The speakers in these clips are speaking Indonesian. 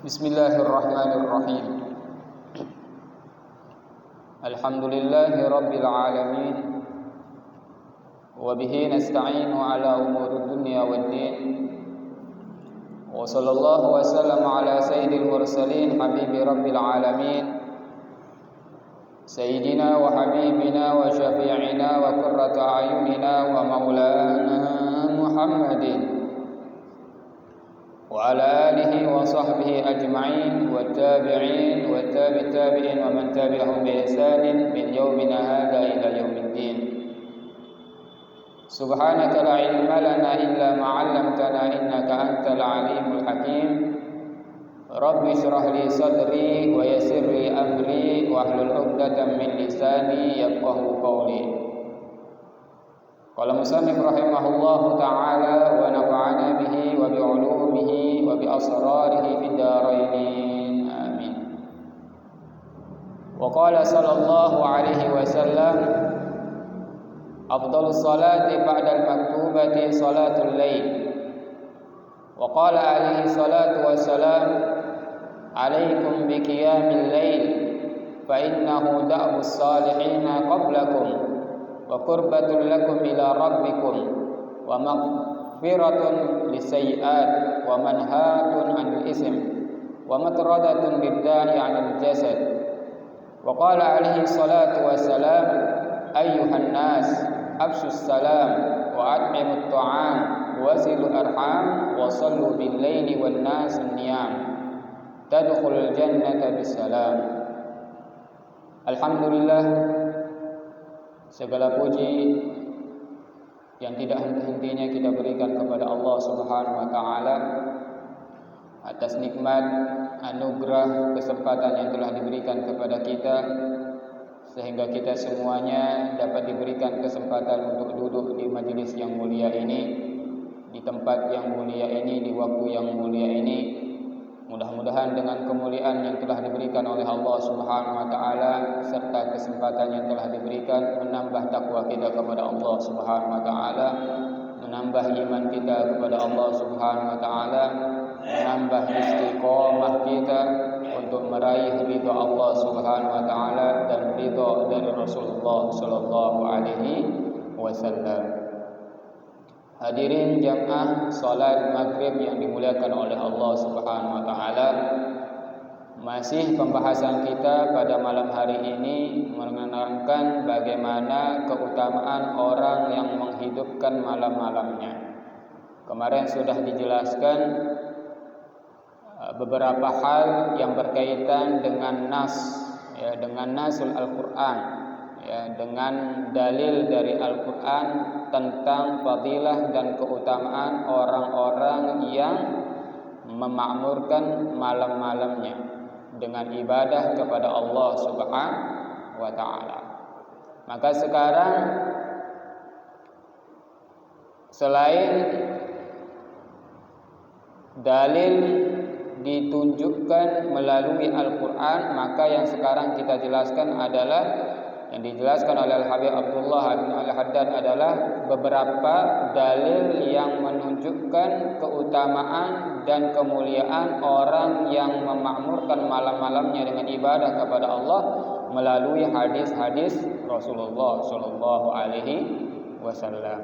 Bismillahirrahmanirrahim. Alhamdulillahi rabbil alamin. Wa bihi nasta'inu ala umuri dunya waddin. Wa sallallahu wa sallam ala sayyidil mursalin habibi rabbil alamin. Sayyidina wa habibina wa syafi'ina wa qurratu a'yunina wa maulana Muhammadin wa ala alihi wa sahbihi ajma'in wa tabi'in wa tabi'in wa man tabi'ahum bi ihsanin min yawmina hadha ila yaumiddin. Subhanaka la ilma lana illa ma 'allamtana innaka antal alimul hakim. Rabbi shrah li sadri wa yassir li amri wa hlul 'uqdatam min lisani yafqahu qawli. Qala musannif rahimahullahu ta'ala wa nafa'ana bihi wa bi 'ulumihi wa bi asrarihi fid dharain. Amin. Wa qala sallallahu alaihi wasallam afdhalus salati ba'dal maktubati salatul lail. Wa qala alaihi salatu wassalam alaikum bi qiyamil lail fa innahu da'bus salihina qablakum wa qurbatun lakum ila rabbikum wa maghfiratun lisayyi'at wa manhatun 'anil ism wa matradatun bid-da'i 'anil jasad. Wa qala alaihi salatu wassalam ayyuhan nas afshus salam wa at'imut ta'am wa silul arham wa sallu bil laili wan nas niyam tadkhulul jannata bisalam. Alhamdulillah, segala puji yang tidak henti-hentinya kita berikan kepada Allah Subhanahu wa taala atas nikmat, anugerah, kesempatan yang telah diberikan kepada kita sehingga kita semuanya dapat diberikan kesempatan untuk duduk di majelis yang mulia ini, di tempat yang mulia ini, di waktu yang mulia ini. Mudah-mudahan dengan kemuliaan yang telah diberikan oleh Allah Subhanahu wa taala serta kesempatan yang telah diberikan menambah takwa kita kepada Allah Subhanahu wa taala, menambah iman kita kepada Allah Subhanahu wa taala, menambah istiqomah kita untuk meraih ridha Allah Subhanahu wa taala dan ridha dari Rasulullah sallallahu alaihi wasallam. Hadirin jamaah salat maghrib yang dimuliakan oleh Allah Subhanahu wa taala, masih pembahasan kita pada malam hari ini mengenalkan bagaimana keutamaan orang yang menghidupkan malam-malamnya. Kemarin sudah dijelaskan beberapa hal yang berkaitan dengan nas, ya, dengan nasul Al-Qur'an, ya, dengan dalil dari Al-Quran tentang fadilah dan keutamaan orang-orang yang memakmurkan malam-malamnya dengan ibadah kepada Allah Subhanahu wa taala. Maka sekarang selain dalil ditunjukkan melalui Al-Quran, maka yang sekarang kita jelaskan adalah yang dijelaskan oleh Al-Habib Abdullah bin Al-Haddad adalah beberapa dalil yang menunjukkan keutamaan dan kemuliaan orang yang memakmurkan malam-malamnya dengan ibadah kepada Allah melalui hadis-hadis Rasulullah sallallahu alaihi wasallam.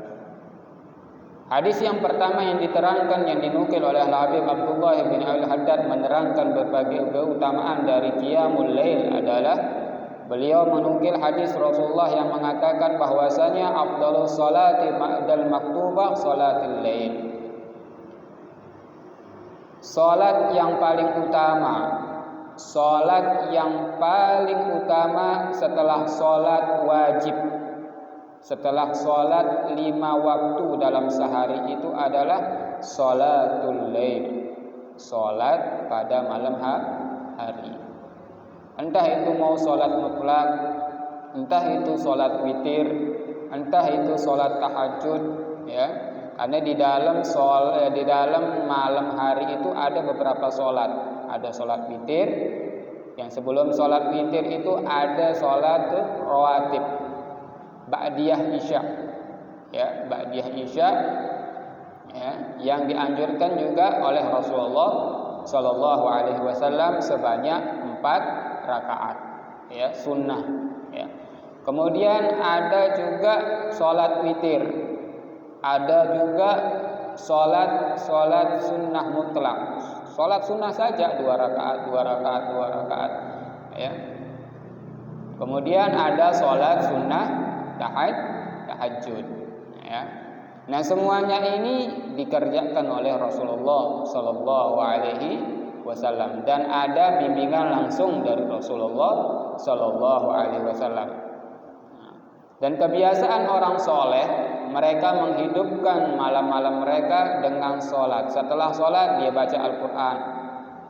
Hadis yang pertama yang diterangkan, yang dinukil oleh Al-Habib Abdullah bin Al-Haddad menerangkan berbagai keutamaan dari qiyamul lail adalah beliau menukil hadis Rasulullah yang mengatakan bahwasanya afdhalus salati ba'dal maktubah salatul lail. Salat yang paling utama, salat yang paling utama setelah salat wajib, setelah salat 5 waktu dalam sehari itu adalah salatul lail, salat pada malam hari. Entah itu mau salat mutlak, entah itu salat witir, entah itu salat tahajud, ya. Karena di dalam malam hari itu ada beberapa salat. Ada salat witir, yang sebelum salat witir itu ada salat rawatib, ba'diyah isya. Ya, ba'diyah isya, ya, yang dianjurkan juga oleh Rasulullah Shallallahu Alaihi Wasallam sebanyak 4 rakaat, ya, sunnah. Ya. Kemudian ada juga sholat witir, ada juga sholat sunnah mutlak, sholat sunnah saja 2 rakaat, 2 rakaat, 2 rakaat. Ya. Kemudian ada sholat sunnah tahajud. Ya. Nah, semuanya ini dikerjakan oleh Rasulullah Sallallahu Alaihi Wasallam dan ada bimbingan langsung dari Rasulullah Sallallahu Alaihi Wasallam. Dan kebiasaan orang soleh, mereka menghidupkan malam-malam mereka dengan sholat. Setelah sholat dia baca Al-Quran,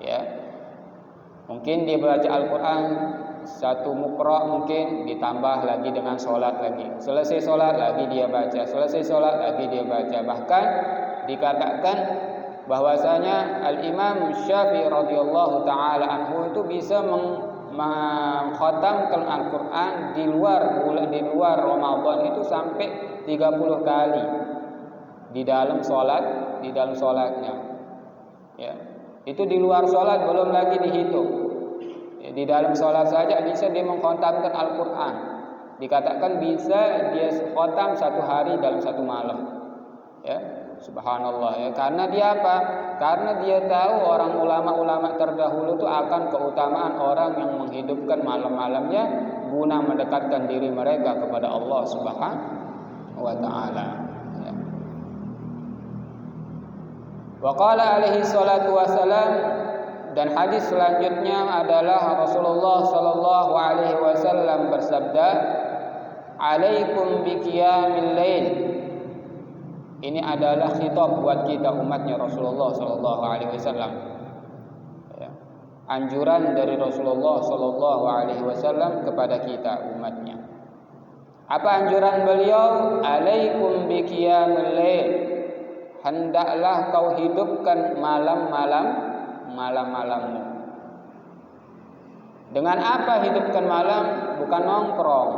ya. Mungkin dia baca Al-Quran 1 muqra, mungkin ditambah lagi dengan sholat lagi. Selesai sholat lagi dia baca, selesai sholat lagi dia baca. Bahkan dikatakan bahwasanya Al-Imam Syafi'i radhiyallahu taala anhu itu bisa mengkhatamkan Al-Quran di luar Ramadan itu sampai 30 kali di dalam sholatnya. Ya. Itu di luar sholat, belum lagi dihitung. Di dalam sholat saja bisa dia mengkhatamkan Al-Quran. Dikatakan bisa dia khatam 1 hari dalam 1 malam. Ya, subhanallah. Ya, karena dia apa? Karena dia tahu orang ulama-ulama terdahulu itu akan keutamaan orang yang menghidupkan malam-malamnya guna mendekatkan diri mereka kepada Allah Subhanahu wa taala. Ya. Wa qala alaihi salatu wassalam, dan hadis selanjutnya adalah Rasulullah Sallallahu Alaihi Wasallam bersabda, "Alaikum biqiyamil lail." Ini adalah khitab buat kita umatnya Rasulullah Sallallahu Alaihi Wasallam. Ya. Anjuran dari Rasulullah Sallallahu Alaihi Wasallam kepada kita umatnya. Apa anjuran beliau? Alaikum biqiyamil lail. Hendaklah kau hidupkan malammu. Dengan apa hidupkan malam? Bukan nongkrong.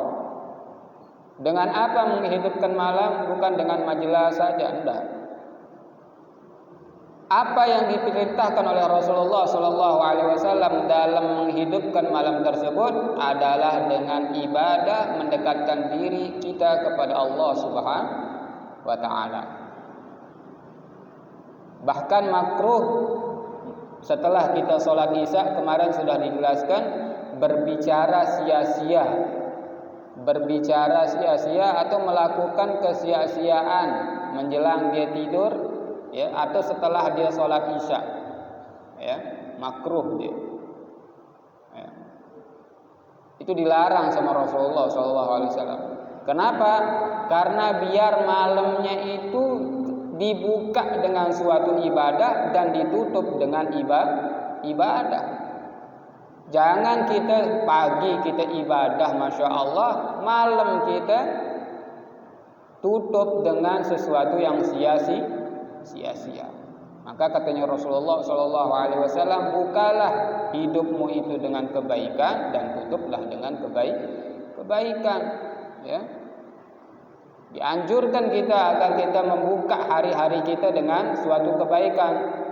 Dengan apa menghidupkan malam? Bukan dengan majelis saja, enggak. Apa yang diperintahkan oleh Rasulullah Sallallahu Alaihi Wasallam dalam menghidupkan malam tersebut adalah dengan ibadah, mendekatkan diri kita kepada Allah Subhanahu wa taala. Bahkan makruh setelah kita sholat isya, kemarin sudah dijelaskan, berbicara sia-sia atau melakukan kesia-siaan menjelang dia tidur, ya, atau setelah dia sholat isya, ya, makruh dia. Ya. Itu dilarang sama Rasulullah SAW. Kenapa? Karena biar malamnya itu dibuka dengan suatu ibadah dan ditutup dengan ibadah. Jangan kita pagi kita ibadah, masya Allah, malam kita tutup dengan sesuatu yang sia-sia. Maka katanya Rasulullah Sallallahu Alaihi Wasallam, bukalah hidupmu itu dengan kebaikan dan tutuplah dengan kebaikan. Ya. Dianjurkan kita agar kita membuka hari-hari kita dengan suatu kebaikan.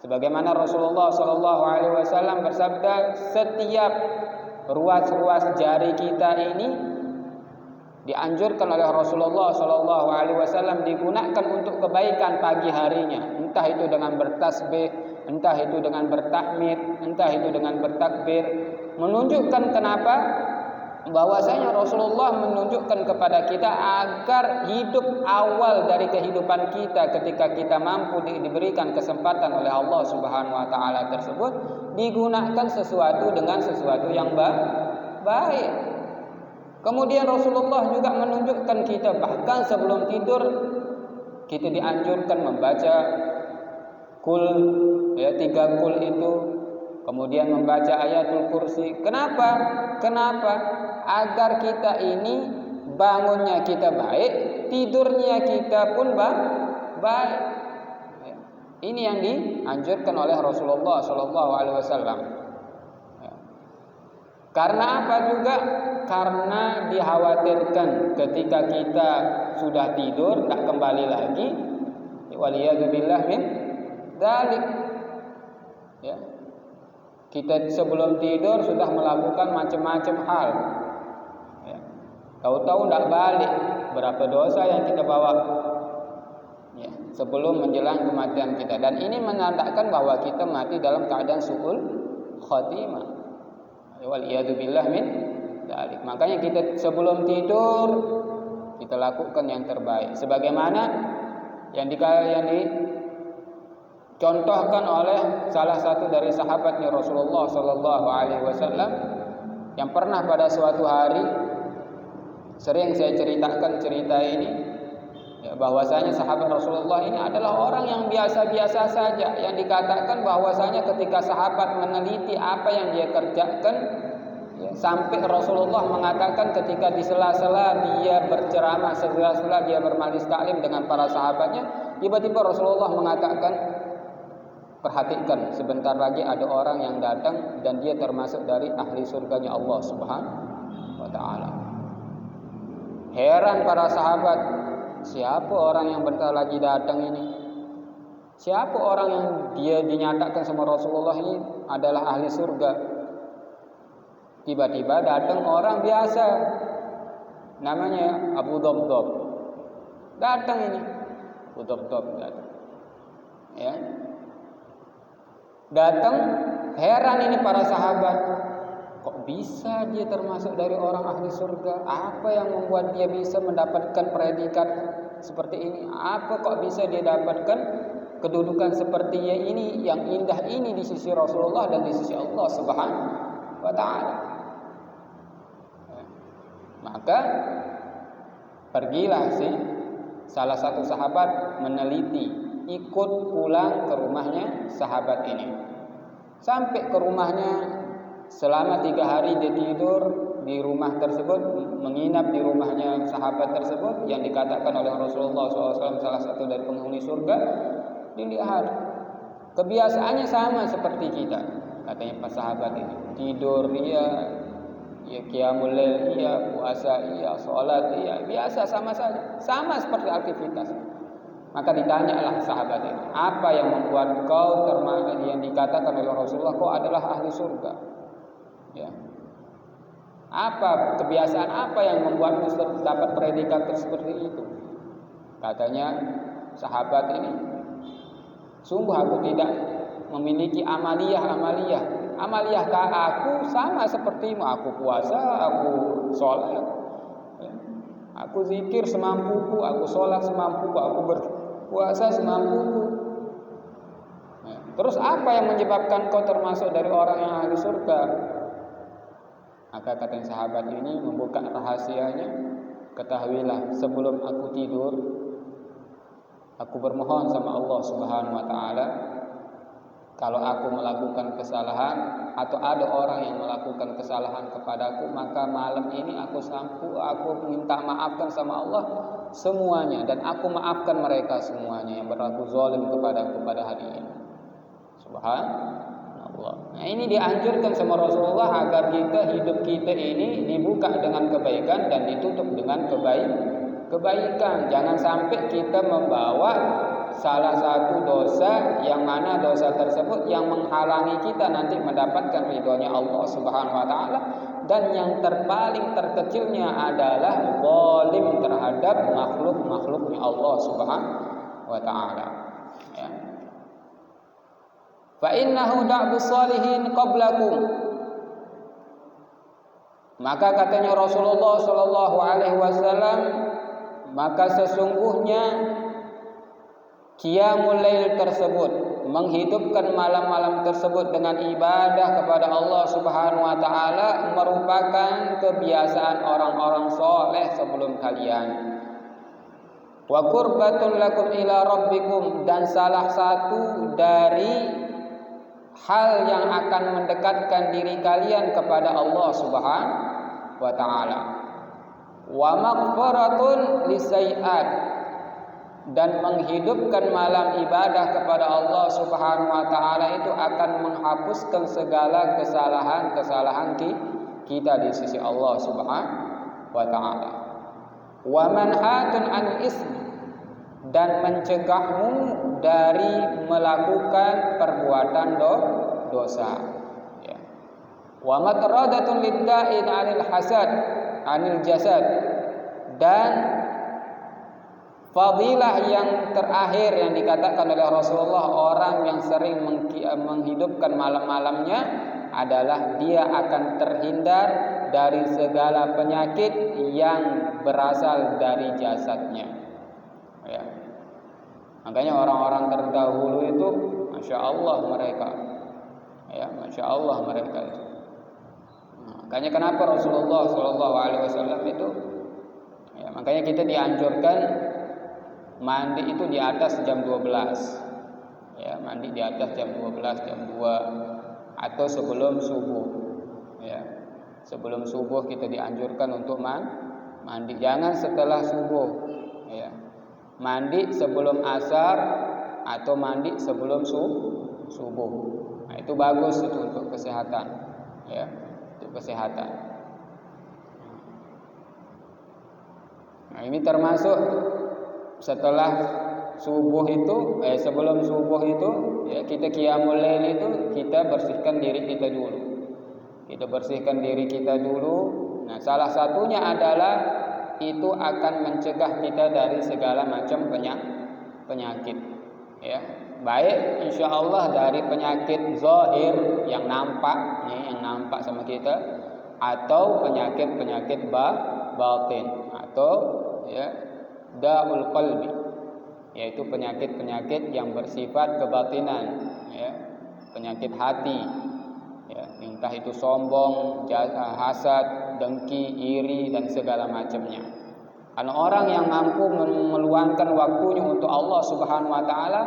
Sebagaimana Rasulullah Sallallahu Alaihi Wasallam bersabda, setiap ruas-ruas jari kita ini dianjurkan oleh Rasulullah Sallallahu Alaihi Wasallam digunakan untuk kebaikan pagi harinya. Entah itu dengan bertasbih, entah itu dengan bertahmid, entah itu dengan bertakbir. Menunjukkan kenapa? Bahwasanya Rasulullah menunjukkan kepada kita agar hidup awal dari kehidupan kita ketika kita mampu diberikan kesempatan oleh Allah Subhanahu wa taala tersebut digunakan sesuatu dengan sesuatu yang baik. Kemudian Rasulullah juga menunjukkan kita bahkan sebelum tidur kita dianjurkan membaca kul, ya, 3 kul itu, kemudian membaca ayatul kursi. Kenapa? Agar kita ini bangunnya kita baik, tidurnya kita pun baik. Ini yang dianjurkan oleh Rasulullah Sallallahu Alaihi Wasallam. Karena apa juga? Karena dikhawatirkan ketika kita sudah tidur tak kembali lagi, waliyadzubillah min dzalik. Ya. Kita sebelum tidur sudah melakukan macam-macam hal. Ya. Tahu-tahu tidak balik, berapa dosa yang kita bawa. Ya. Sebelum menjelang kematian kita. Dan ini menandakan bahwa kita mati dalam keadaan su'ul khatimah. Waliyadzubillah min dzalik. Makanya kita sebelum tidur kita lakukan yang terbaik. Sebagaimana yang dicontohkan oleh salah satu dari sahabatnya Rasulullah sallallahu alaihi wasallam yang pernah pada suatu hari, sering saya ceritakan cerita ini, ya, bahwasanya sahabat Rasulullah ini adalah orang yang biasa-biasa saja, yang dikatakan bahwasanya ketika sahabat meneliti apa yang dia kerjakan, ya, sampai Rasulullah mengatakan ketika di sela-sela dia berceramah, sela-sela dia bermajelis taklim dengan para sahabatnya, tiba-tiba Rasulullah mengatakan, perhatikan, sebentar lagi ada orang yang datang dan dia termasuk dari ahli surganya Allah Subhanahu wa taala. Heran para sahabat, siapa orang yang bentar lagi datang ini? Siapa orang yang dia dinyatakan sama Rasulullah ini adalah ahli surga? Tiba-tiba datang orang biasa, namanya Abu Dabdab. Datang ini Abu Dabdab datang. Ya. Datang, heran ini para sahabat, kok bisa dia termasuk dari orang ahli surga? Apa yang membuat dia bisa mendapatkan predikat seperti ini? Apa kok bisa dia dapatkan kedudukan sepertinya ini, yang indah ini di sisi Rasulullah dan di sisi Allah Subhanahu wa taala? Maka pergilah salah satu sahabat meneliti, ikut pulang ke rumahnya sahabat ini. Sampai ke rumahnya, selama 3 hari dia tidur di rumah tersebut, menginap di rumahnya sahabat tersebut yang dikatakan oleh Rasulullah SAW salah satu dari penghuni surga. Dilihat kebiasaannya sama seperti kita, katanya pas sahabat ini, tidur dia, ya qiyamul lail iya, puasa iya, sholat iya, biasa sama saja, sama seperti aktivitas. Maka ditanyalah sahabat ini, apa yang membuat kau termasuk yang dikatakan oleh Rasulullah kau adalah ahli surga? Ya. Apa kebiasaan apa yang membuatmu dapat predikat seperti itu? Katanya sahabat ini, sungguh aku tidak memiliki amaliyah kah aku sama sepertimu, aku puasa, aku sholat, ya. Aku zikir semampuku, aku sholat semampuku, aku berpuasa semampuku. Ya. Terus apa yang menyebabkan kau termasuk dari orang yang ahli surga? Maka kata sahabat ini membuka rahasianya, ketahuilah sebelum aku tidur, aku bermohon sama Allah Subhanahu wa taala, kalau aku melakukan kesalahan atau ada orang yang melakukan kesalahan kepadaku, maka malam ini aku minta maafkan sama Allah semuanya, dan aku maafkan mereka semuanya yang berlaku zalim kepadaku pada hari ini. Subhanallah. Nah, ini dianjurkan sama Rasulullah agar hidup kita ini dibuka dengan kebaikan dan ditutup dengan kebaikan. Jangan sampai kita membawa salah satu dosa yang mana dosa tersebut yang menghalangi kita nanti mendapatkan ridhonya Allah Subhanahu wa taala, dan yang terpaling terkecilnya adalah zalim terhadap makhluk-makhluknya Allah Subhanahu wa taala. Ya. Fa innahu da'bus salihin qablakum. Maka katanya Rasulullah sallallahu alaihi wasallam, maka sesungguhnya qiyamul lail tersebut, menghidupkan malam-malam tersebut dengan ibadah kepada Allah Subhanahu wa taala, merupakan kebiasaan orang-orang soleh sebelum kalian. Wa qurbatun lakum ila rabbikum, dan salah satu dari hal yang akan mendekatkan diri kalian kepada Allah Subhanahu wa taala. Wa maghfiratun lisai'at, dan menghidupkan malam ibadah kepada Allah Subhanahu wa taala itu akan menghapuskan segala kesalahan-kesalahan kita di sisi Allah Subhanahu wa taala. Wa manhatun an ism, dan mencegahmu dari melakukan perbuatan dosa. Ya. Wa matradatun lidda'in 'anil hasad 'anil jasad, dan fadilah yang terakhir yang dikatakan oleh Rasulullah, orang yang sering menghidupkan malam-malamnya adalah dia akan terhindar dari segala penyakit yang berasal dari jasadnya. Ya. Makanya orang-orang terdahulu itu, masya Allah mereka, ya, masya Allah mereka itu. Makanya kenapa Rasulullah SAW itu, ya, makanya kita dianjurkan mandi itu di atas jam 12. Ya, mandi di atas jam 12, jam 2 atau sebelum subuh. Ya. Sebelum subuh kita dianjurkan untuk mandi. Jangan setelah subuh. Ya. Mandi sebelum asar atau mandi sebelum subuh. Nah, itu bagus itu untuk kesehatan. Ya, untuk kesehatan. Nah, ini termasuk setelah subuh itu, sebelum subuh itu, ya, kita qiyamul lail itu kita bersihkan diri kita dulu. Kita bersihkan diri kita dulu. Nah, salah satunya adalah itu akan mencegah kita dari segala macam penyakit. Ya, baik insya Allah dari penyakit zahir yang nampak, ya, yang nampak sama kita, atau penyakit batin, atau ya da'ul qalbi, yaitu penyakit-penyakit yang bersifat kebatinan, ya, penyakit hati, ya, entah itu sombong, hasad, dengki, iri, dan segala macamnya. Karena orang yang mampu meluangkan waktunya untuk Allah Subhanahu wa taala,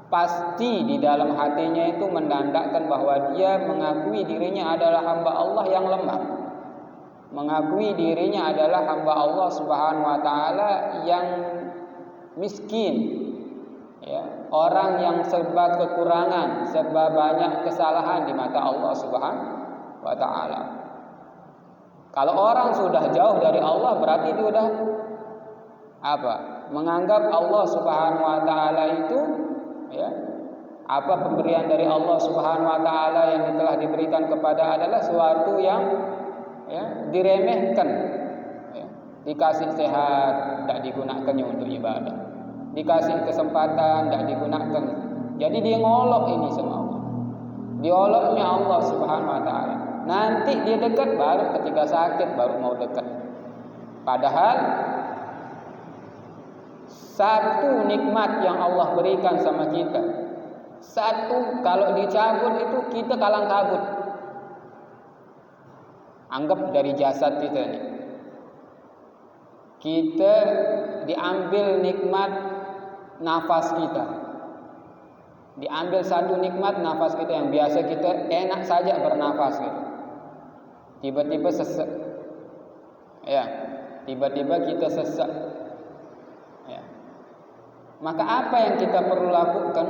pasti di dalam hatinya itu menandakan bahwa dia mengakui dirinya adalah hamba Allah yang lemah, mengakui dirinya adalah hamba Allah Subhanahu wa taala yang miskin, ya, orang yang serba kekurangan, serba banyak kesalahan di mata Allah Subhanahu wa taala. Kalau orang sudah jauh dari Allah, berarti dia sudah apa? Menganggap Allah Subhanahu wa taala itu, ya, apa pemberian dari Allah Subhanahu wa taala yang telah diberikan kepada adalah suatu yang, ya, diremehkan. Ya. Dikasih sehat, tidak digunakannya untuk ibadah. Dikasih kesempatan, tidak digunakan. Jadi dia ngolok ini sama Allah. Dioloknya Allah Subhanahu wa taala. Nanti dia dekat, baru ketika sakit baru mau dekat. Padahal satu nikmat yang Allah berikan sama kita, satu kalau dicabut itu kita kalang kabut. Anggap dari jasad kita ini, kita diambil nikmat nafas kita, diambil satu nikmat nafas kita yang biasa kita enak saja bernafas gitu. Tiba-tiba sesak, ya, tiba-tiba kita sesak, ya. Maka apa yang kita perlu lakukan?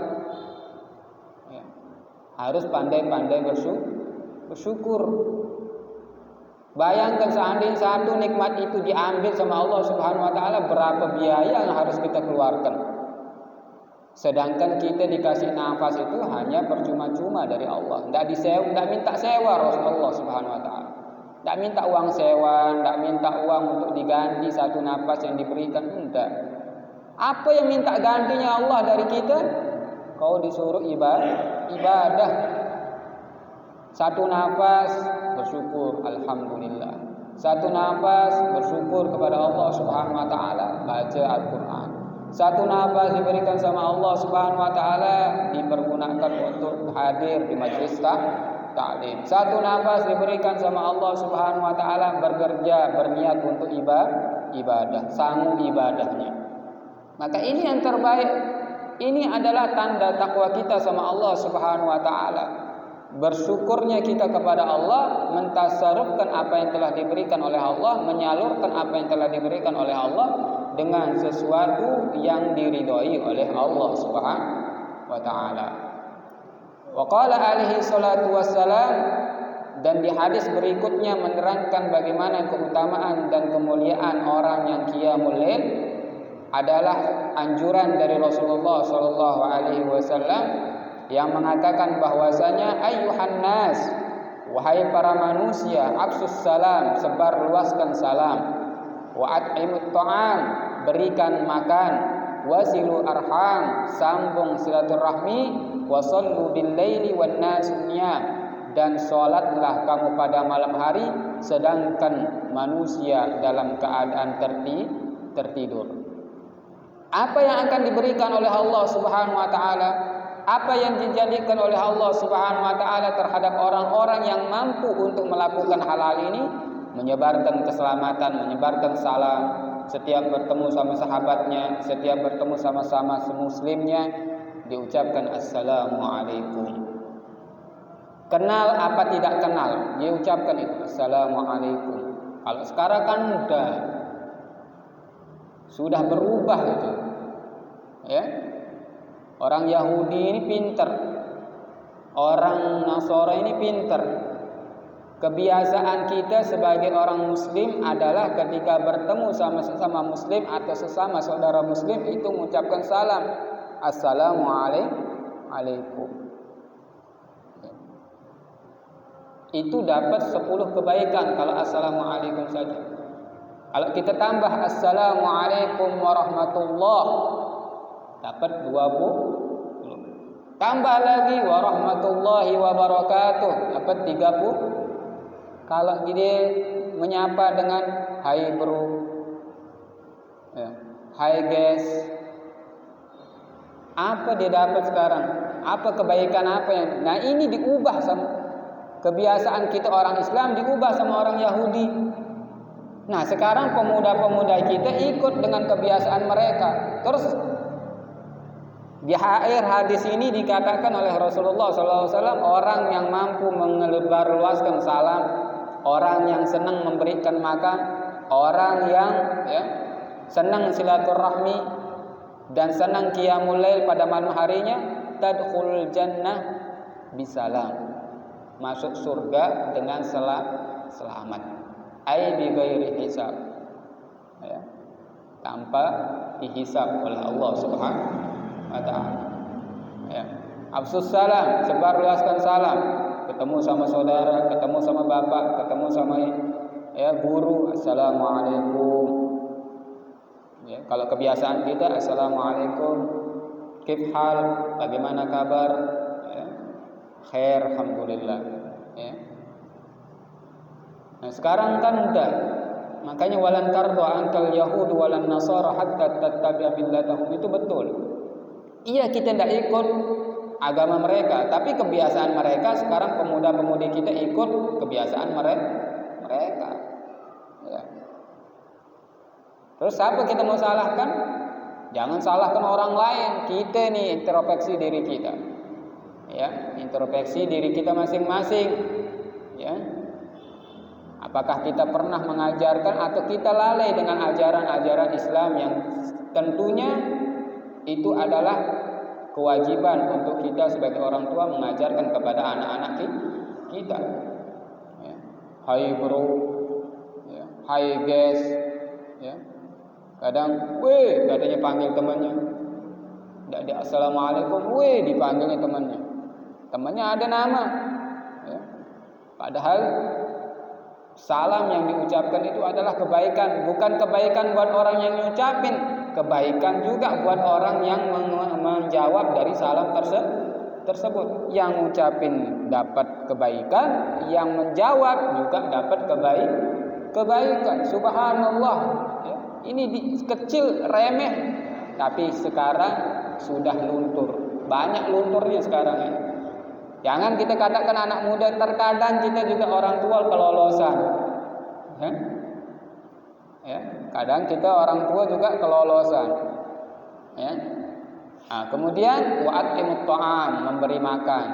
Ya, harus pandai-pandai bersyukur. Bayangkan seandainya satu nikmat itu diambil sama Allah Subhanahu wa taala, berapa biaya yang harus kita keluarkan. Sedangkan kita dikasih nafas itu hanya percuma-cuma dari Allah. Tidak minta sewa Rasulullah Subhanahu wa taala. Tidak minta uang sewa, tidak minta uang untuk diganti satu nafas yang diberikan, enggak. Apa yang minta gantinya Allah dari kita? Kau disuruh ibadah. Satu nafas bersyukur, alhamdulillah. Satu nafas bersyukur kepada Allah Subhanahu wa taala, baca Al-Qur'an. Satu nafas diberikan sama Allah Subhanahu wa taala, dipergunakan untuk hadir di majelis ta'lim. Satu nafas diberikan sama Allah Subhanahu wa taala, bekerja, berniat untuk ibadah, sanggup ibadahnya. Maka ini yang terbaik. Ini adalah tanda takwa kita sama Allah Subhanahu wa taala. Bersyukurnya kita kepada Allah, mentasarrufkan apa yang telah diberikan oleh Allah, menyalurkan apa yang telah diberikan oleh Allah dengan sesuatu yang diridhoi oleh Allah Subhanahu wa taala. Wa qala alaihi salatu wassalam, dan di hadis berikutnya menerangkan bagaimana keutamaan dan kemuliaan orang yang qiyamul lail adalah anjuran dari Rasulullah sallallahu alaihi wasallam yang mengatakan bahwasanya ayyuhan nas, wahai para manusia, afsus salam, sebar luaskan salam, wa at'imut ta'am, berikan makan, wasilu arham, sambung silaturahmi, wasallu bil laili wan nas niyam, dan salatlah kamu pada malam hari sedangkan manusia dalam keadaan tertidur. Apa yang akan diberikan oleh Allah Subhanahu wa taala? Apa yang dijadikan oleh Allah Subhanahu wa taala terhadap orang-orang yang mampu untuk melakukan hal-hal ini? Menyebarkan keselamatan, menyebarkan salam, setiap bertemu sama sahabatnya, setiap bertemu sama-sama muslimnya diucapkan assalamualaikum. Kenal apa tidak kenal, dia ucapkan itu assalamualaikum. Kalau sekarang kan sudah berubah itu, ya. Orang Yahudi ini pinter, orang Nasara ini pinter. Kebiasaan kita sebagai orang Muslim adalah ketika bertemu sama sesama Muslim atau sesama saudara Muslim itu mengucapkan salam, assalamualaikum. Itu dapat 10 kebaikan kalau assalamualaikum saja. Kalau kita tambah assalamualaikum warahmatullahi, dapat 20. Tambah lagi warahmatullahi wabarakatuh, dapat 30. Kalau dia menyapa dengan hai bro, ya, hai guys, apa dia dapat sekarang? Apa kebaikan apa yang? Nah, ini diubah sama kebiasaan kita orang Islam, diubah sama orang Yahudi. Nah, sekarang pemuda-pemuda kita ikut dengan kebiasaan mereka. Terus di akhir hadis ini dikatakan oleh Rasulullah SAW, orang yang mampu menyebarluaskan salam, orang yang senang memberikan makan, orang yang senang silaturahmi dan senang qiyamul lail pada malam harinya, tadkhulul jannah bisalam, masuk surga dengan selamat, ai bi ghairi hisab, ya, tanpa dihisab oleh Allah Subhanahu wa ta'ala. Ya. Afsus salam, sebarluaskan salam. Ketemu sama saudara, ketemu sama bapak, ketemu sama guru, assalamualaikum. Ya, kalau kebiasaan kita assalamualaikum, kif hal, bagaimana kabar? Ya. Khair, alhamdulillah. Ya. Nah, sekarang kan udah, makanya walan tardu ankal yahud walan nasara hatta tattabi'a millatahum, itu betul. Iya, kita tidak ikut agama mereka, tapi kebiasaan mereka sekarang pemuda-pemudi kita ikut kebiasaan mereka. Ya. Terus siapa kita mau salahkan? Jangan salahkan orang lain. Kita nih introspeksi diri kita. Ya, introspeksi diri kita masing-masing. Ya. Apakah kita pernah mengajarkan atau kita lalai dengan ajaran-ajaran Islam yang tentunya itu adalah kewajiban untuk kita sebagai orang tua mengajarkan kepada anak-anak kita. Ya. Hai bro, ya. Hai guys, ya. Kadang, weh, katanya panggil temannya. Tidak di assalamualaikum, weh, dipanggilnya temannya. Temannya ada nama. Ya. Padahal salam yang diucapkan itu adalah kebaikan, bukan kebaikan buat orang yang ngucapin, kebaikan juga buat orang yang menjawab dari salam tersebut. Yang ngucapin dapat kebaikan, yang menjawab juga dapat kebaikan. Subhanallah. Ya. Ini kecil, remeh, tapi sekarang sudah luntur. Banyak lunturnya sekarang ini. Jangan kita katakan anak muda, terkadang kita juga orang tua kelolosan. Ya? Ya, kadang kita orang tua juga kelolosan. Ya. Nah, kemudian wa'atimut ta'am, memberi makan.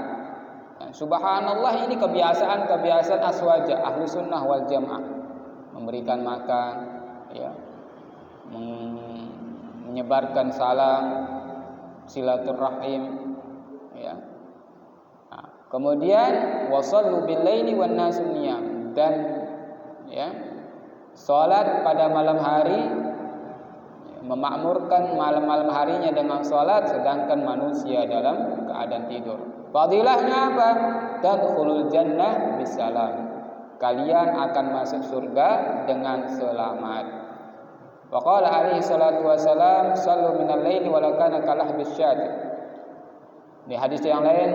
Ya, subhanallah, ini kebiasaan aswaja ahlu sunnah wal jamaah, memberikan makan, ya, menyebarkan salam, silaturahim, ya. Nah, kemudian wasallu bil laili wan nasu niyam, dan ya, salat pada malam hari, ya, memakmurkan malam-malam harinya dengan salat, sedangkan manusia dalam keadaan tidur. Fadilahnya apa? Tadkhulul jannah bisalam. Kalian akan masuk surga dengan selamat. Wa qala alaihi salatu wasalam, sallu minal laili walau kana kalahbis syat. Di hadis yang lain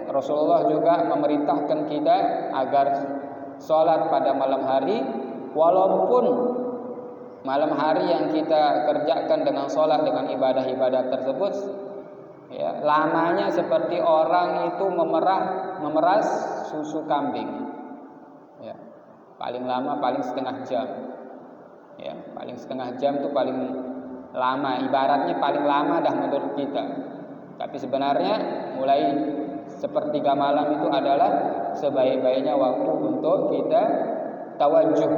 Rasulullah juga memerintahkan kita agar salat pada malam hari, walaupun malam hari yang kita kerjakan dengan salat, dengan ibadah-ibadah tersebut ya, lamanya seperti orang itu memeras susu kambing. Ya, paling lama paling setengah jam. Ya, paling setengah jam itu paling lama, ibaratnya paling lama dah menurut kita. Tapi sebenarnya mulai sepertiga malam itu adalah sebaik-baiknya waktu untuk kita tawajuh,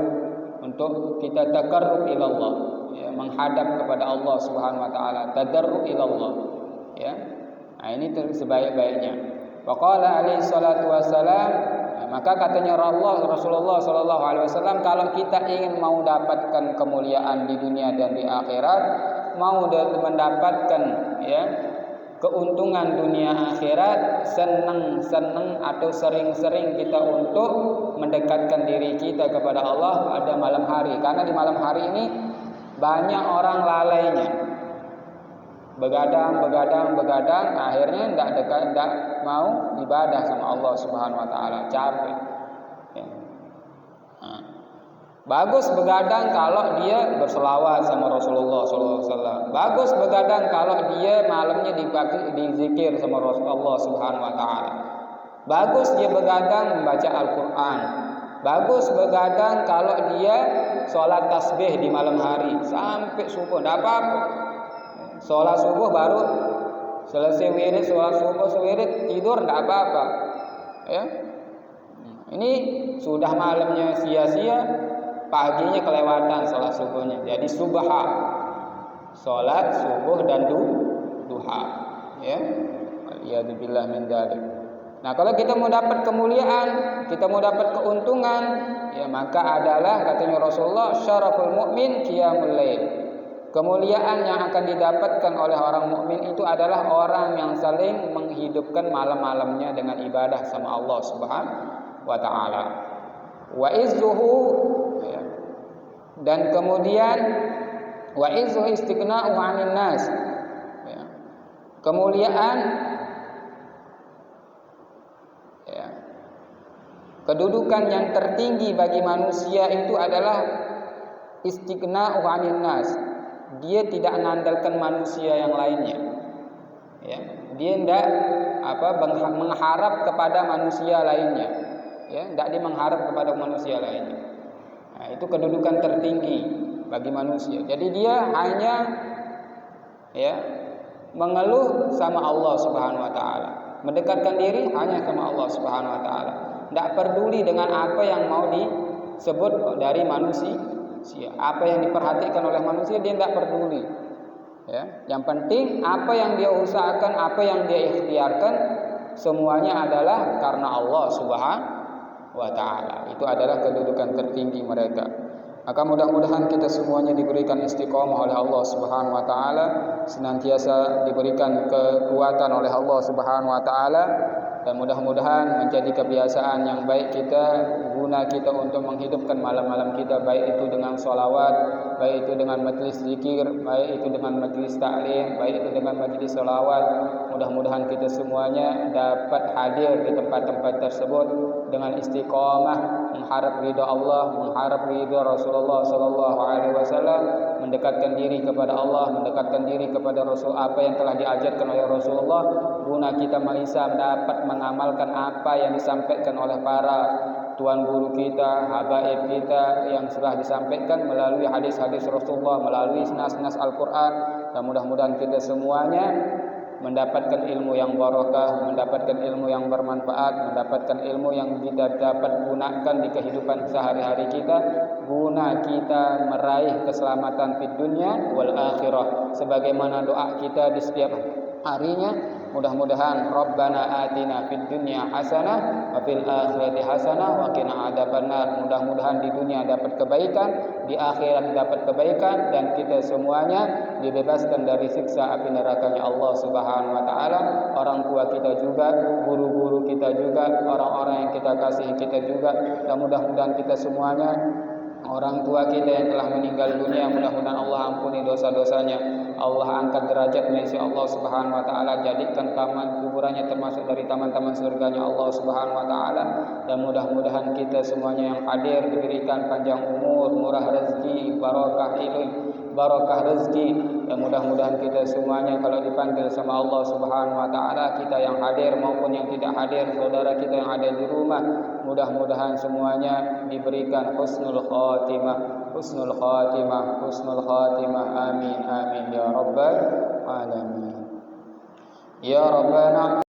untuk kita taqarrub ila Allah, ya, menghadap kepada Allah Subhanahu wa taala, tadarrub ila Allah, ya. Nah, ini sebaik-baiknya. Waqala alaihi salatu wasalam, maka katanya Rasulullah sallallahu alaihi wasallam, kalau kita ingin mau dapatkan kemuliaan di dunia dan di akhirat, mau mendapatkan ya keuntungan dunia akhirat, senang-senang atau sering-sering kita untuk mendekatkan diri kita kepada Allah pada malam hari. Karena di malam hari ini banyak orang lalainya, begadang, akhirnya tidak mau ibadah sama Allah Subhanahu wa taala, capek. Ya. Nah, bagus begadang kalau dia berselawat sama Rasulullah SAW. Bagus begadang kalau dia malamnya dizikir sama Rasulullah Subhanahu wa taala. Bagus dia begadang membaca Al-Qur'an. Bagus begadang kalau dia sholat tasbih di malam hari sampai subuh, tidak apa-apa. Sholat subuh baru selesai wirid, sholat subuh wirid, tidur tidak apa-apa. Ya. Ini sudah malamnya sia-sia, paginya kelewatan sholat subuhnya. Jadi subha, sholat subuh dan duha. Ya, waliyadzubillah min dzalik. Nah, kalau kita mau dapat kemuliaan, kita mau dapat keuntungan, ya maka adalah katanya Rasulullah, syaraful mukmin qiyamul lail. Kemuliaan yang akan didapatkan oleh orang mukmin itu adalah orang yang saling menghidupkan malam-malamnya dengan ibadah sama Allah Subhanahu wa taala. Wa izzuhu, ya. Dan kemudian wa izzu istighna'u 'anil nas. Ya. Kemuliaan, ya, kedudukan yang tertinggi bagi manusia itu adalah istighna'u 'anil nas. Dia tidak mengandalkan manusia yang lainnya. Ya. Dia tidak mengharap kepada manusia lainnya. Ya, tidak dia mengharap kepada manusia lainnya. Nah, itu kedudukan tertinggi bagi manusia. Jadi dia hanya ya mengeluh sama Allah Subhanahu wa taala, mendekatkan diri hanya sama Allah Subhanahu wa taala. Tidak peduli dengan apa yang mau disebut dari manusia. Apa yang diperhatikan oleh manusia dia tidak peduli. Ya, yang penting apa yang dia usahakan, apa yang dia ikhtiarkan, semuanya adalah karena Allah Subhanahu wa ta'ala. Itu adalah kedudukan tertinggi mereka. Maka mudah-mudahan kita semuanya diberikan istiqomah oleh Allah Subhanahu wa ta'ala, senantiasa diberikan kekuatan oleh Allah Subhanahu wa ta'ala, dan mudah-mudahan menjadi kebiasaan yang baik kita, guna kita untuk menghidupkan malam-malam kita, baik itu dengan sholawat, baik itu dengan majlis zikir, baik itu dengan majlis ta'lim, baik itu dengan majlis sholawat. Mudah-mudahan kita semuanya dapat hadir di tempat-tempat tersebut dengan istiqomah, mengharap ridha Allah, mengharap ridha Rasulullah sallallahu alaihi wasallam, mendekatkan diri kepada Allah, mendekatkan diri kepada Rasul, apa yang telah diajarkan oleh Rasulullah, guna kita bisa dapat mengamalkan apa yang disampaikan oleh para tuan guru kita, habaib kita yang sudah disampaikan melalui hadis-hadis Rasulullah, melalui nas-nas Al-Quran. Dan mudah-mudahan kita semuanya mendapatkan ilmu yang barakah, mendapatkan ilmu yang bermanfaat, mendapatkan ilmu yang kita dapat gunakan di kehidupan sehari-hari kita, guna kita meraih keselamatan di dunia wal akhirah. Sebagaimana doa kita di setiap harinya, Mudah-mudahan Rabbana atina fid dunya hasanah wa fil akhirati hasanah wa qina adzabannar. Mudah-mudahan di dunia dapat kebaikan, di akhirat dapat kebaikan, dan kita semuanya dibebaskan dari siksa api nerakanya Allah Subhanahu wa taala. Orang tua kita juga, guru-guru kita juga, orang-orang yang kita kasihi kita juga, dan mudah-mudahan kita semuanya, orang tua kita yang telah meninggal dunia, mudah-mudahan Allah ampuni dosa-dosanya, Allah angkat derajatnya insya Allah Subhanahu wa taala, jadikan taman kuburannya termasuk dari taman-taman surganya Allah Subhanahu wa taala. Dan mudah-mudahan kita semuanya yang hadir diberikan panjang umur, murah rezeki, barokah ilmu, barokah rezeki. Dan mudah-mudahan kita semuanya kalau dipanggil sama Allah Subhanahu wa taala, kita yang hadir maupun yang tidak hadir, saudara kita yang ada di rumah, mudah-mudahan semuanya diberikan husnul khatimah, husnul khatimah, husnul khatimah. Amin amin ya rabbal alamin. Ya Rabbana